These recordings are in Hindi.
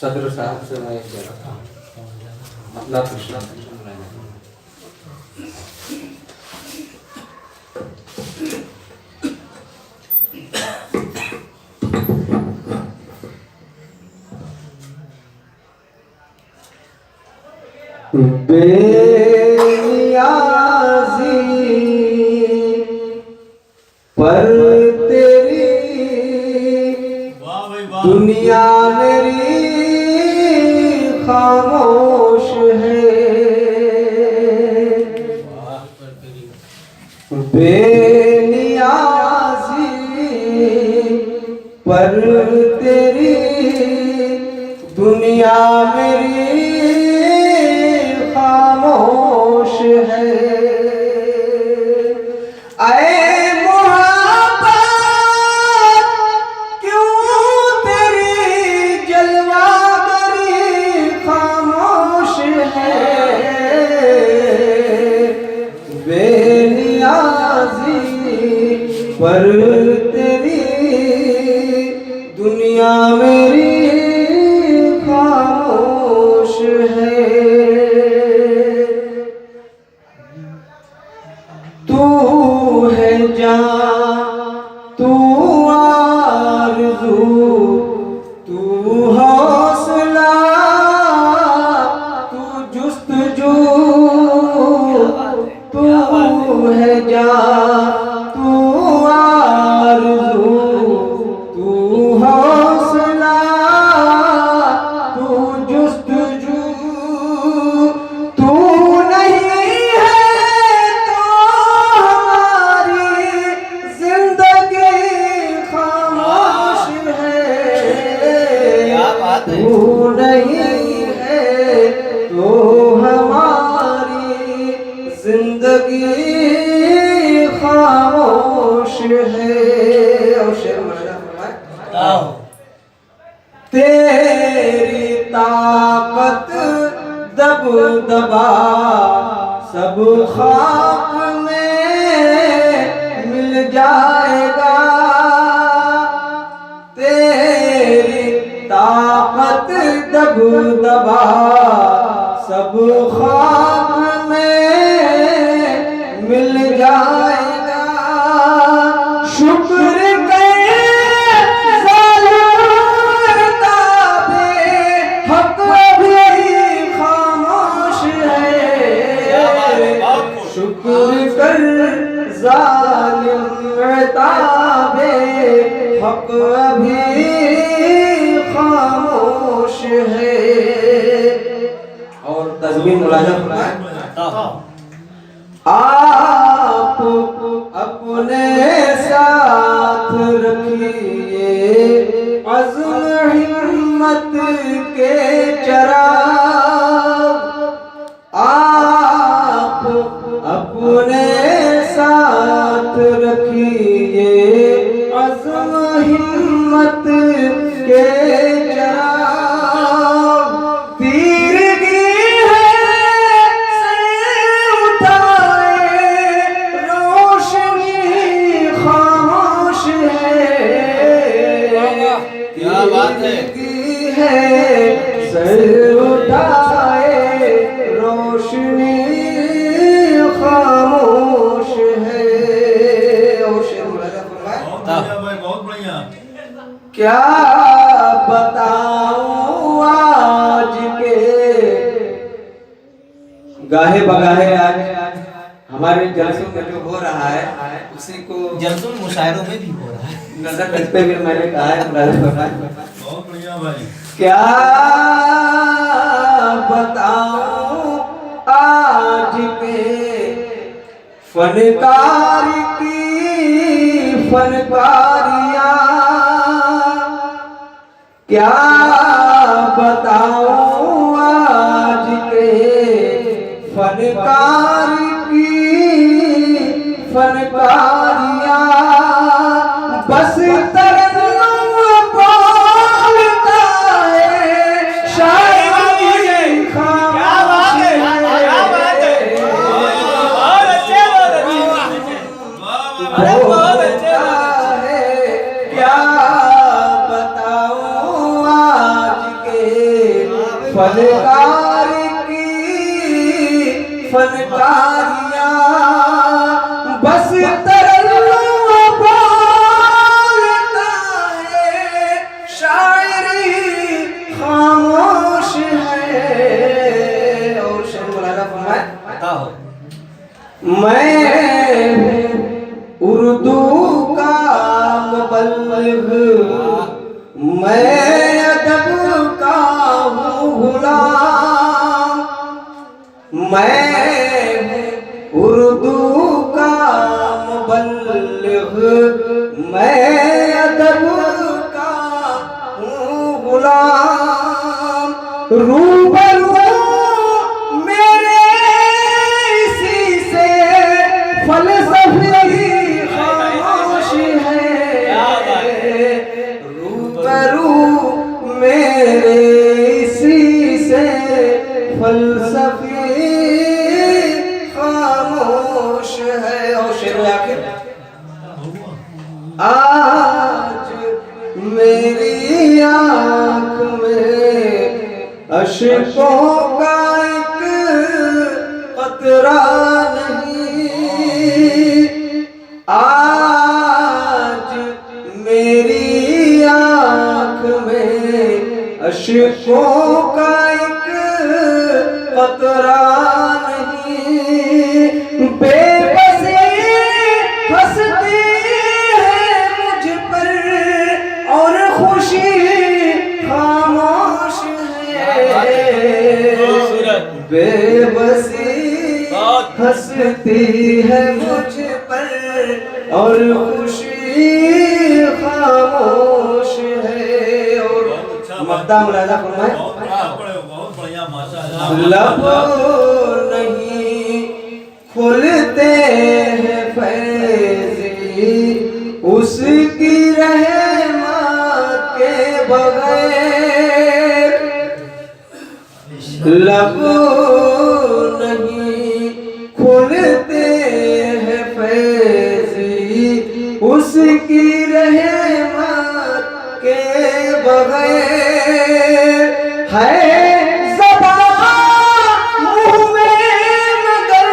सदर साहब से मैं एक जगह था अपना कृष्णा बेनियाज़ी पर तेरी दुनिया मेरी खामोश है। बेनियाज़ी पर तेरी दुनिया मेरी खामोश है। ऐ मोहब्बत क्यों तेरी जलवागरी खामोश है। बेनियाज़ी पर तेरी दुनिया मेरी खामोश है। तू है जान तू आरज़ू तू हौसला तू जुस्तजू तू है जान तू आरज़ू तू हौसला तू जुस्तजू तू नहीं है तो हमारी जिंदगी खामोश है। तू नहीं है तो हमारी जिंदगी खामोश है। और शेर तेरी ताकत दबदबा सब खाक में मिल जाएगा। तेरी ताकत दबदबा सब खाक में मिल जाएगा। शुक्र शुक्र कर ज़ालिम ताबे हक अभी खामोश है। और तस्बीह मुलाज़ा फरमाएं। आप अपने साथ रखिए अज़्म हिम्मत के चराग। आप अपने साथ रखिए अज़्म हिम्मत के चराग। तीरगी है सर उठाए रोशनी खामोश है। क्या बात है। तीरगी है सर उठाए रोशनी खामोश है। और शेर मुलाज़ा फरमाएं। बहुत बढ़िया। क्या बताऊं आज के गाहे बगाहे आज हमारे जलसों में जो हो रहा है उसी को जलसों मुशायरों में भी हो रहा है। नजर रखते हुए मैंने कहा है बहुत बढ़िया भाई। क्या बताऊं आज के फनकार की फनकारियां। क्या बताऊं आज के फनकार की फनकारियां। बस तरन्नुम बोलता है शायरी खामोश है। फनकारियां बस तरन्नुम बोलता है, शायरी खामोश है। और शेर मुलाजा फरमाए, बताओ। मैं उर्दू का मुबल्लिग, मैं अदब का हूँ गुलाम, मैं उर्दू का मुबल्लिग, मैं अदब का हूँ गुलाम। रूबरू मेरे इसी से फलसफी खामोश है, रूबरू मेरे इसी से फलसफी खामोश है। और शेर आखिर, आज मेरी आँख में अश्कों का एक कतरा नहीं, आज मेरी आँख में अश्कों का एक कतरा नहीं। बेबसी हंसती है मुझ पर और खुशी खामोश है, बेबसी हंसती है मुझ पर और खुशी खामोश है। और मक्ता मुलाजा फरमाए, बहुत बढ़िया माशाअल्लाह। लब नहीं खुलते हैं फैज़ी उसकी रहमत के बगैर, लब नहीं खुलते हैं फैज़ी उसकी रहमत के बगैर। है ज़बान मुँह में मगर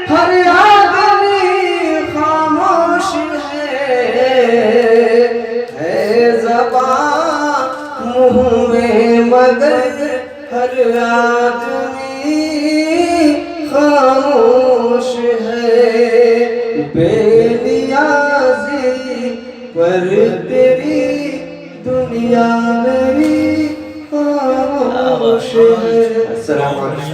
हर आदमी खामोश है ज़बान मुँह में मगर हर आदमी खामोश है। बेनियाज़ी पर तेरी दुनिया मेरी खामोश है। अस्सलाम वालेकुम।